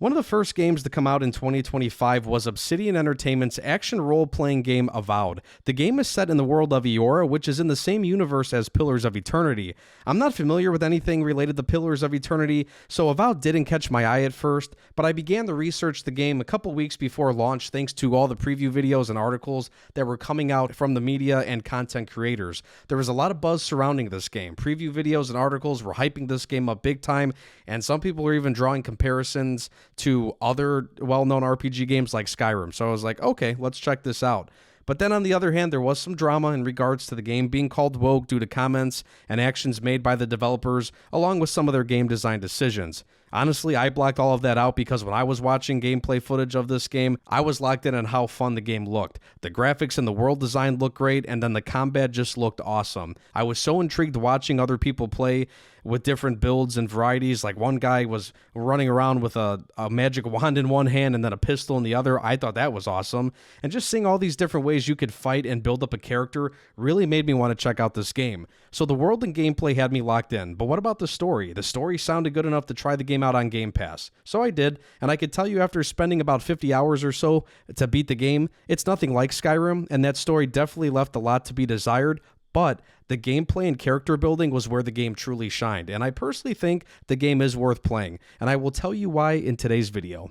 One of the first games to come out in 2025 was Obsidian Entertainment's action role-playing game Avowed. The game is set in the world of Eora, which is in the same universe as Pillars of Eternity. I'm not familiar with anything related to Pillars of Eternity, so Avowed didn't catch my eye at first, but I began to research the game a couple weeks before launch thanks to all the preview videos and articles that were coming out from the media and content creators. There was a lot of buzz surrounding this game. Preview videos and articles were hyping this game up big time, and some people were even drawing comparisons to other well-known RPG games like Skyrim. So I was like, okay, let's check this out. But then on the other hand, there was some drama in regards to the game being called woke due to comments and actions made by the developers, along with some of their game design decisions. Honestly, I blocked all of that out because when I was watching gameplay footage of this game, I was locked in on how fun the game looked. The graphics and the world design looked great, and then the combat just looked awesome. I was so intrigued watching other people play with different builds and varieties. Like one guy was running around with a magic wand in one hand and then a pistol in the other. I thought that was awesome. And just seeing all these different ways you could fight and build up a character really made me want to check out this game. So the world and gameplay had me locked in. But what about the story? The story sounded good enough to try the game out on Game Pass. So I did, and I could tell you after spending about 50 hours or so to beat the game, it's nothing like Skyrim, and that story definitely left a lot to be desired. But the gameplay and character building was where the game truly shined, and I personally think the game is worth playing, and I will tell you why in today's video.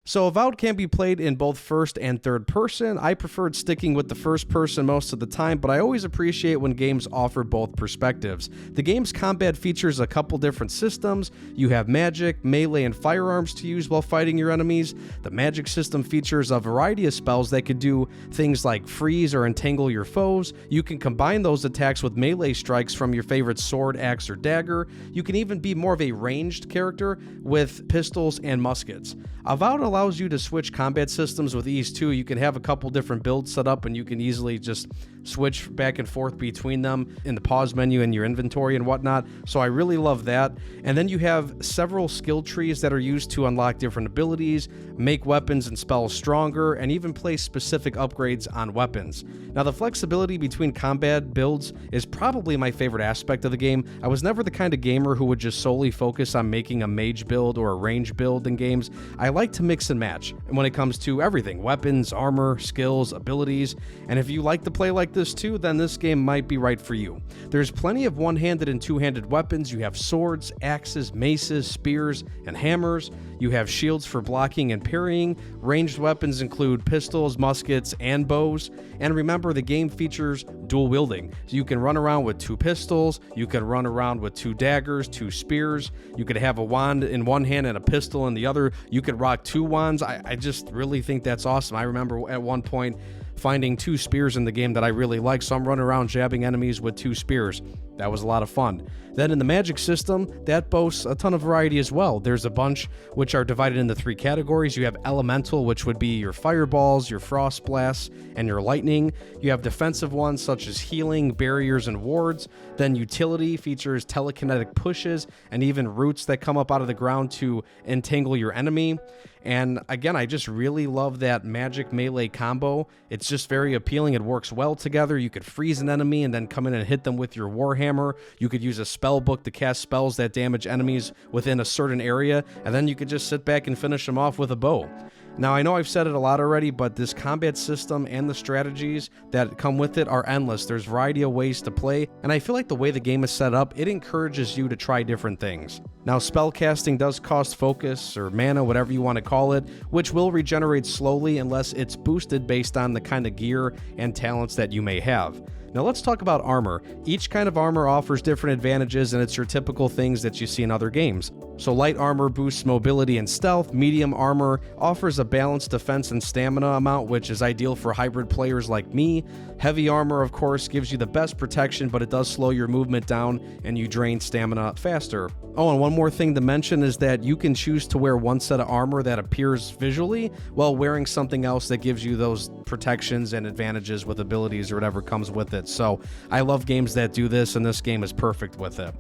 So Avowed can be played in both first and third person. I preferred sticking with the first person most of the time, but I always appreciate when games offer both perspectives. The game's combat features a couple different systems. You have magic, melee, and firearms to use while fighting your enemies. The magic system features a variety of spells that could do things like freeze or entangle your foes. You can combine those attacks with melee strikes from your favorite sword, axe, or dagger. You can even be more of a ranged character with pistols and muskets. Avowed allows you to switch combat systems with ease too. You can have a couple different builds set up and you can easily just switch back and forth between them in the pause menu in your inventory and whatnot. So I really love that. And then you have several skill trees that are used to unlock different abilities, make weapons and spells stronger, and even place specific upgrades on weapons. Now the flexibility between combat builds is probably my favorite aspect of the game. I was never the kind of gamer who would just solely focus on making a mage build or a range build in games. I like to mix and match when it comes to everything: weapons, armor, skills, abilities. And if you like to play like this too, then this game might be right for you. There's plenty of one-handed and two-handed weapons. You have swords, axes, maces, spears, and hammers. You have shields for blocking and parrying. Ranged weapons include pistols, muskets, and bows. And remember, the game features dual wielding. So you can run around with two pistols, you can run around with two daggers, two spears, you could have a wand in one hand and a pistol in the other. You could rock two wands. I just really think that's awesome. I remember at one point finding two spears in the game that I really like, so I'm running around jabbing enemies with two spears. That was a lot of fun. Then in the magic system, that boasts a ton of variety as well. There's a bunch which are divided into three categories. You have elemental, which would be your fireballs, your frost blasts, and your lightning. You have defensive ones such as healing, barriers, and wards. Then utility features telekinetic pushes and even roots that come up out of the ground to entangle your enemy. And again, I just really love that magic melee combo. It's just very appealing. It works well together. You could freeze an enemy and then come in and hit them with your warhammer. You could use a spell book to cast spells that damage enemies within a certain area, and then you could just sit back and finish them off with a bow. Now, I know I've said it a lot already, but this combat system and the strategies that come with it are endless. There's a variety of ways to play, and I feel like the way the game is set up, it encourages you to try different things. Now, spell casting does cost focus or mana, whatever you want to call it, which will regenerate slowly unless it's boosted based on the kind of gear and talents that you may have. Now let's talk about armor. Each kind of armor offers different advantages, and it's your typical things that you see in other games. So light armor boosts mobility and stealth. Medium armor offers a balanced defense and stamina amount, which is ideal for hybrid players like me. Heavy armor, of course, gives you the best protection, but it does slow your movement down and you drain stamina faster. Oh, and one more thing to mention is that you can choose to wear one set of armor that appears visually while wearing something else that gives you those protections and advantages with abilities or whatever comes with it. So I love games that do this, and this game is perfect with it.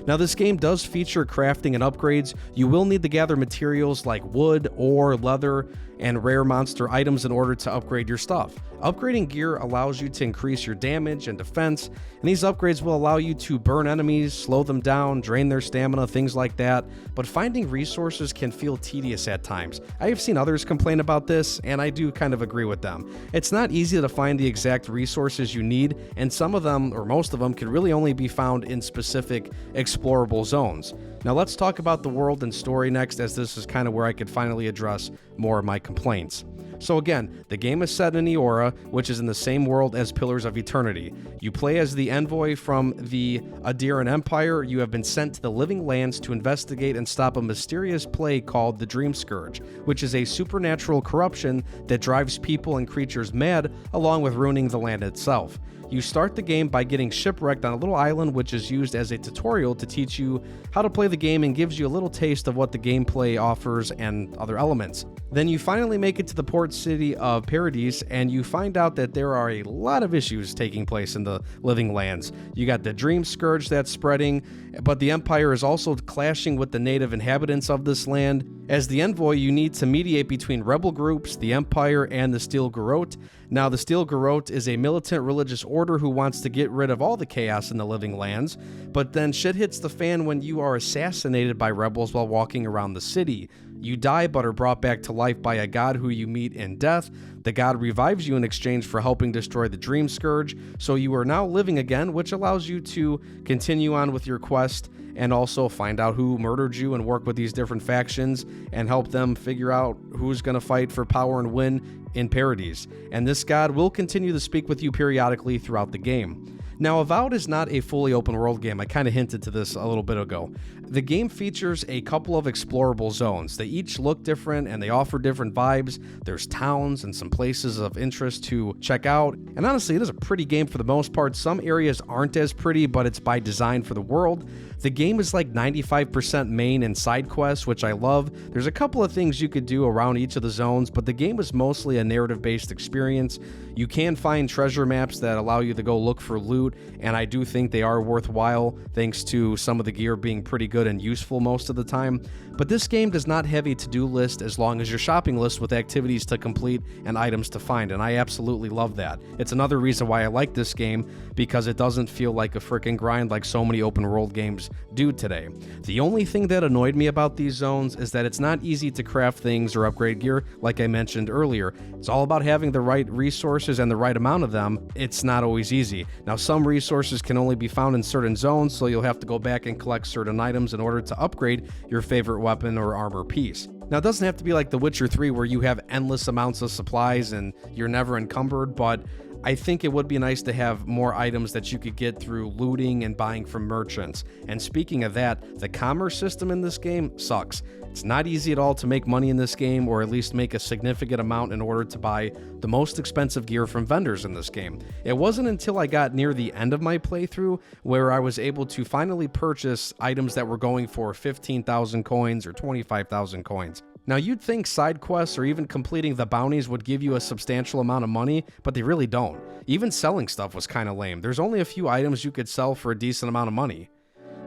Now, this game does feature crafting and upgrades. You will need to gather materials like wood, ore, leather, and rare monster items in order to upgrade your stuff. Upgrading gear allows you to increase your damage and defense, and these upgrades will allow you to burn enemies, slow them down, drain their stamina, things like that, but finding resources can feel tedious at times. I have seen others complain about this, and I do kind of agree with them. It's not easy to find the exact resources you need, and some of them, or most of them, can really only be found in specific explorable zones. Now let's talk about the world and story next, as this is kind of where I could finally address more of my complaints. So again, the game is set in Eora, which is in the same world as Pillars of Eternity. You play as the envoy from the Adiran Empire. You have been sent to the Living Lands to investigate and stop a mysterious plague called the Dream Scourge, which is a supernatural corruption that drives people and creatures mad, along with ruining the land itself. You start the game by getting shipwrecked on a little island, which is used as a tutorial to teach you how to play the game and gives you a little taste of what the gameplay offers and other elements. Then you finally make it to the port city of Paradise, and you find out that there are a lot of issues taking place in the Living Lands. You got the Dream Scourge that's spreading, but the Empire is also clashing with the native inhabitants of this land. As the envoy, you need to mediate between rebel groups, the Empire, and the Steel Garrote. Now, the Steel Garrote is a militant religious order who wants to get rid of all the chaos in the Living Lands, but then shit hits the fan when you are assassinated by rebels while walking around the city. You die but are brought back to life by a god who you meet in death. The god revives you in exchange for helping destroy the Dream Scourge, so you are now living again, which allows you to continue on with your quest and also find out who murdered you and work with these different factions and help them figure out who's going to fight for power and win in Paradise. And this god will continue to speak with you periodically throughout the game. Now, Avowed is not a fully open world game. I kind of hinted to this a little bit ago. The game features a couple of explorable zones. They each look different and they offer different vibes. There's towns and some places of interest to check out. And honestly, it is a pretty game for the most part. Some areas aren't as pretty, but it's by design for the world. The game is like 95% main and side quests, which I love. There's a couple of things you could do around each of the zones, but the game is mostly a narrative-based experience. You can find treasure maps that allow you to go look for loot, and I do think they are worthwhile thanks to some of the gear being pretty good and useful most of the time. But this game does not have a to-do list as long as your shopping list with activities to complete and items to find, and I absolutely love that. It's another reason why I like this game, because it doesn't feel like a freaking grind like so many open world games do today. The only thing that annoyed me about these zones is that it's not easy to craft things or upgrade gear like I mentioned earlier. It's all about having the right resources and the right amount of them. It's not always easy. Now, some resources can only be found in certain zones, so you'll have to go back and collect certain items in order to upgrade your favorite weapon or armor piece. Now, it doesn't have to be like The Witcher 3 where you have endless amounts of supplies and you're never encumbered, but I think it would be nice to have more items that you could get through looting and buying from merchants. And speaking of that, the commerce system in this game sucks. It's not easy at all to make money in this game, or at least make a significant amount in order to buy the most expensive gear from vendors in this game. It wasn't until I got near the end of my playthrough where I was able to finally purchase items that were going for 15,000 coins or 25,000 coins. Now, you'd think side quests or even completing the bounties would give you a substantial amount of money, but they really don't. Even selling stuff was kind of lame. There's only a few items you could sell for a decent amount of money.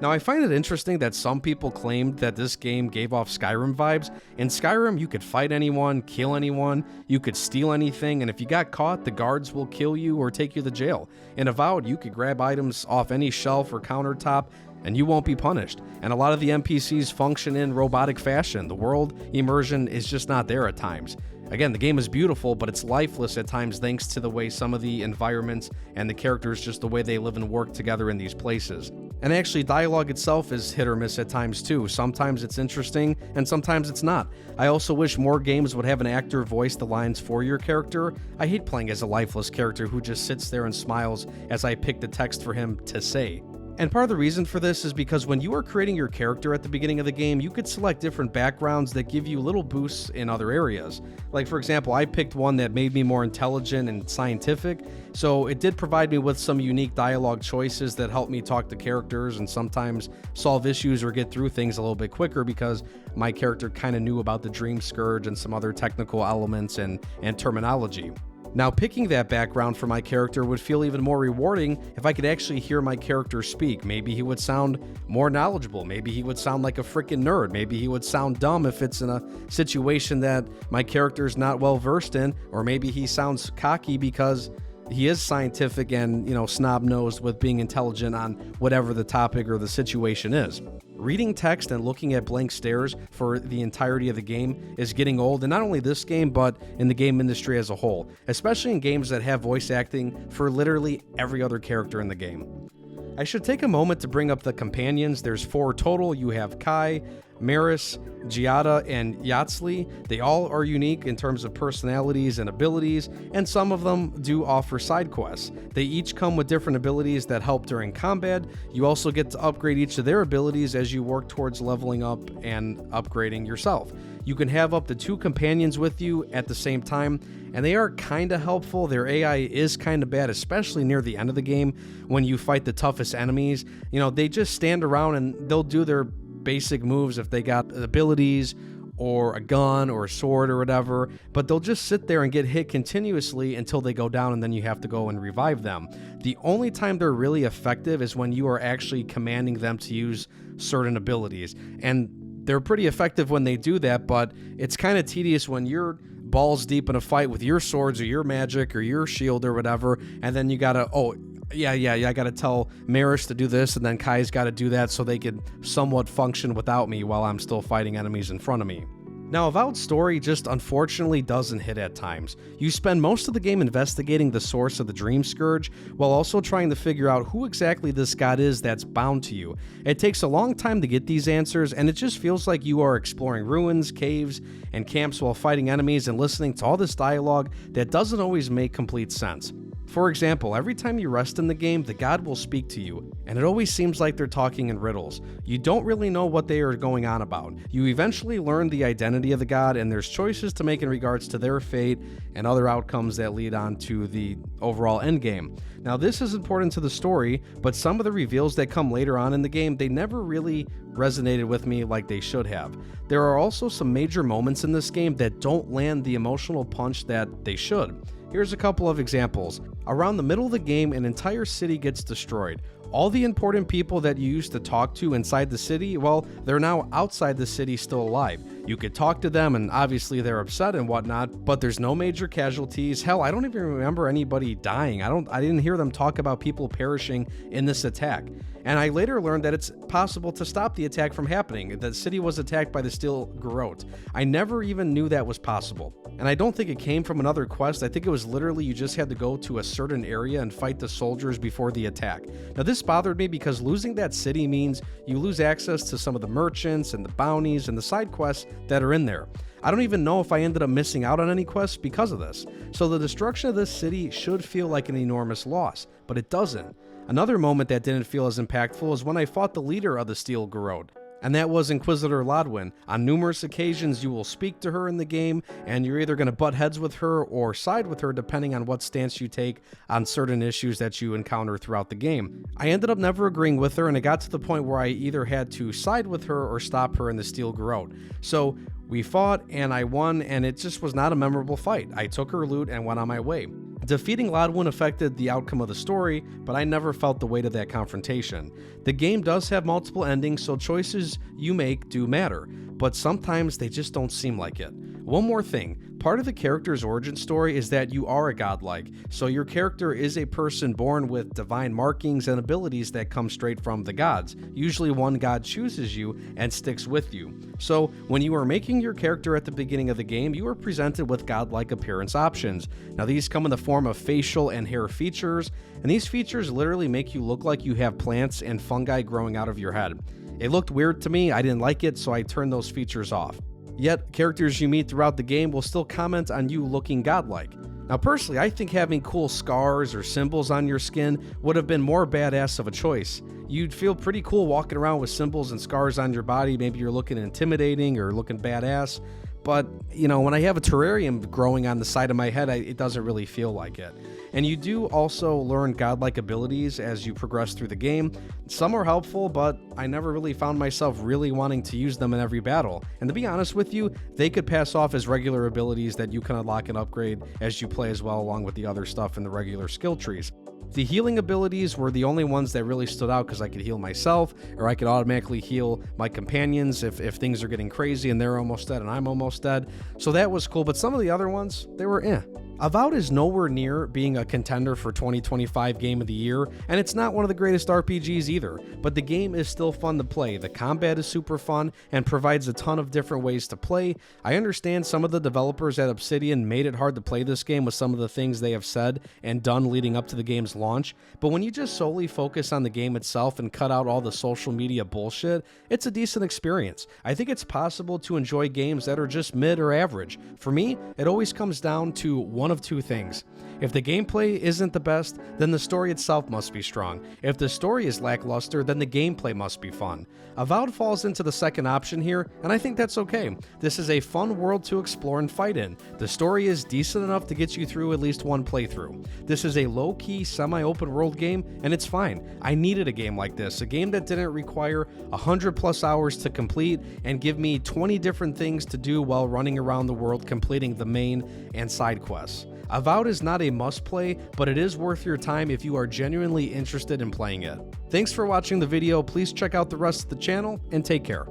Now, I find it interesting that some people claimed that this game gave off Skyrim vibes. In Skyrim, you could fight anyone, kill anyone, you could steal anything, and if you got caught, the guards will kill you or take you to jail. In Avowed, you could grab items off any shelf or countertop, and you won't be punished. And a lot of the NPCs function in robotic fashion. The world immersion is just not there at times. Again, the game is beautiful, but it's lifeless at times thanks to the way some of the environments and the characters, just the way they live and work together in these places. And actually, dialogue itself is hit or miss at times too. Sometimes it's interesting, and sometimes it's not. I also wish more games would have an actor voice the lines for your character. I hate playing as a lifeless character who just sits there and smiles as I pick the text for him to say. And part of the reason for this is because when you are creating your character at the beginning of the game, you could select different backgrounds that give you little boosts in other areas. Like, for example, I picked one that made me more intelligent and scientific, so it did provide me with some unique dialogue choices that helped me talk to characters and sometimes solve issues or get through things a little bit quicker because my character kind of knew about the Dream Scourge and some other technical elements and terminology. Now, picking that background for my character would feel even more rewarding if I could actually hear my character speak. Maybe he would sound more knowledgeable. Maybe he would sound like a freaking nerd. Maybe he would sound dumb if it's in a situation that my character is not well versed in. Or maybe he sounds cocky because he is scientific and, snob-nosed with being intelligent on whatever the topic or the situation is. Reading text and looking at blank stares for the entirety of the game is getting old, and not only this game, but in the game industry as a whole, especially in games that have voice acting for literally every other character in the game. I should take a moment to bring up the companions. There's 4 total. You have Kai, Maris, Giada, and Yatsli. They all are unique in terms of personalities and abilities, and some of them do offer side quests. They each come with different abilities that help during combat. You also get to upgrade each of their abilities as you work towards leveling up and upgrading yourself. You can have up to 2 companions with you at the same time, and they are kind of helpful. Their AI is kind of bad, especially near the end of the game when you fight the toughest enemies. They just stand around and they'll do their basic moves if they got abilities or a gun or a sword or whatever, but they'll just sit there and get hit continuously until they go down, and then you have to go and revive them. The only time they're really effective is when you are actually commanding them to use certain abilities, and they're pretty effective when they do that, but it's kind of tedious when you're balls deep in a fight with your swords or your magic or your shield or whatever, and then you gotta, I gotta tell Maris to do this, and then Kai's gotta do that so they can somewhat function without me while I'm still fighting enemies in front of me. Now, Avowed's story just unfortunately doesn't hit at times. You spend most of the game investigating the source of the Dream Scourge, while also trying to figure out who exactly this god is that's bound to you. It takes a long time to get these answers, and it just feels like you are exploring ruins, caves, and camps while fighting enemies and listening to all this dialogue that doesn't always make complete sense. For example, every time you rest in the game, the god will speak to you, and it always seems like they're talking in riddles. You don't really know what they are going on about. You eventually learn the identity of the god, and there's choices to make in regards to their fate and other outcomes that lead on to the overall endgame. Now, this is important to the story, but some of the reveals that come later on in the game, they never really resonated with me like they should have. There are also some major moments in this game that don't land the emotional punch that they should. Here's a couple of examples. Around the middle of the game, an entire city gets destroyed. All the important people that you used to talk to inside the city, well, they're now outside the city still alive. You could talk to them, and obviously they're upset and whatnot, but there's no major casualties. Hell, I don't even remember anybody dying. I didn't hear them talk about people perishing in this attack. And I later learned that it's possible to stop the attack from happening. The city was attacked by the Steel Garrote. I never even knew that was possible. And I don't think it came from another quest. I think it was literally you just had to go to a certain area and fight the soldiers before the attack. Now, this bothered me because losing that city means you lose access to some of the merchants and the bounties and the side quests that are in there. I don't even know if I ended up missing out on any quests because of this. So the destruction of this city should feel like an enormous loss, but it doesn't. Another moment that didn't feel as impactful is when I fought the leader of the Steel Garrote, and that was Inquisitor Lodwyn. On numerous occasions, you will speak to her in the game, and you're either going to butt heads with her or side with her depending on what stance you take on certain issues that you encounter throughout the game. I ended up never agreeing with her, and it got to the point where I either had to side with her or stop her in the Steel Garrote. So we fought, and I won, and it just was not a memorable fight. I took her loot and went on my way. Defeating Lodwyn affected the outcome of the story, but I never felt the weight of that confrontation. The game does have multiple endings, so choices you make do matter, but sometimes they just don't seem like it. One more thing, part of the character's origin story is that you are a godlike, so your character is a person born with divine markings and abilities that come straight from the gods. Usually one god chooses you and sticks with you. So when you are making your character at the beginning of the game, you are presented with godlike appearance options. Now these come in the form of facial and hair features, and these features literally make you look like you have plants and fungi growing out of your head. It looked weird to me, I didn't like it, so I turned those features off. Yet, characters you meet throughout the game will still comment on you looking godlike. Now personally, I think having cool scars or symbols on your skin would have been more badass of a choice. You'd feel pretty cool walking around with symbols and scars on your body, maybe you're looking intimidating or looking badass, but you know, when I have a terrarium growing on the side of my head, it doesn't really feel like it. And you do also learn godlike abilities as you progress through the game. Some are helpful, but I never really found myself really wanting to use them in every battle. And to be honest with you, they could pass off as regular abilities that you can unlock and upgrade as you play as well, along with the other stuff in the regular skill trees. The healing abilities were the only ones that really stood out because I could heal myself, or I could automatically heal my companions if things are getting crazy and they're almost dead and I'm almost dead. So that was cool, but some of the other ones, they were eh. Avowed is nowhere near being a contender for 2025 Game of the Year, and it's not one of the greatest RPGs either, but the game is still fun to play. The combat is super fun and provides a ton of different ways to play. I understand some of the developers at Obsidian made it hard to play this game with some of the things they have said and done leading up to the game's launch, but when you just solely focus on the game itself and cut out all the social media bullshit, it's a decent experience. I think it's possible to enjoy games that are just mid or average. For me, it always comes down to one of two things. If the gameplay isn't the best, then the story itself must be strong. If the story is lackluster, then the gameplay must be fun. Avowed falls into the second option here, and I think that's okay. This is a fun world to explore and fight in. The story is decent enough to get you through at least one playthrough. This is a low-key, semi-open world game, and it's fine. I needed a game like this, a game that didn't require 100+ hours to complete and give me 20 different things to do while running around the world completing the main and side quests. Avowed is not a must-play, but it is worth your time if you are genuinely interested in playing it. Thanks for watching the video. Please check out the rest of the channel, and take care.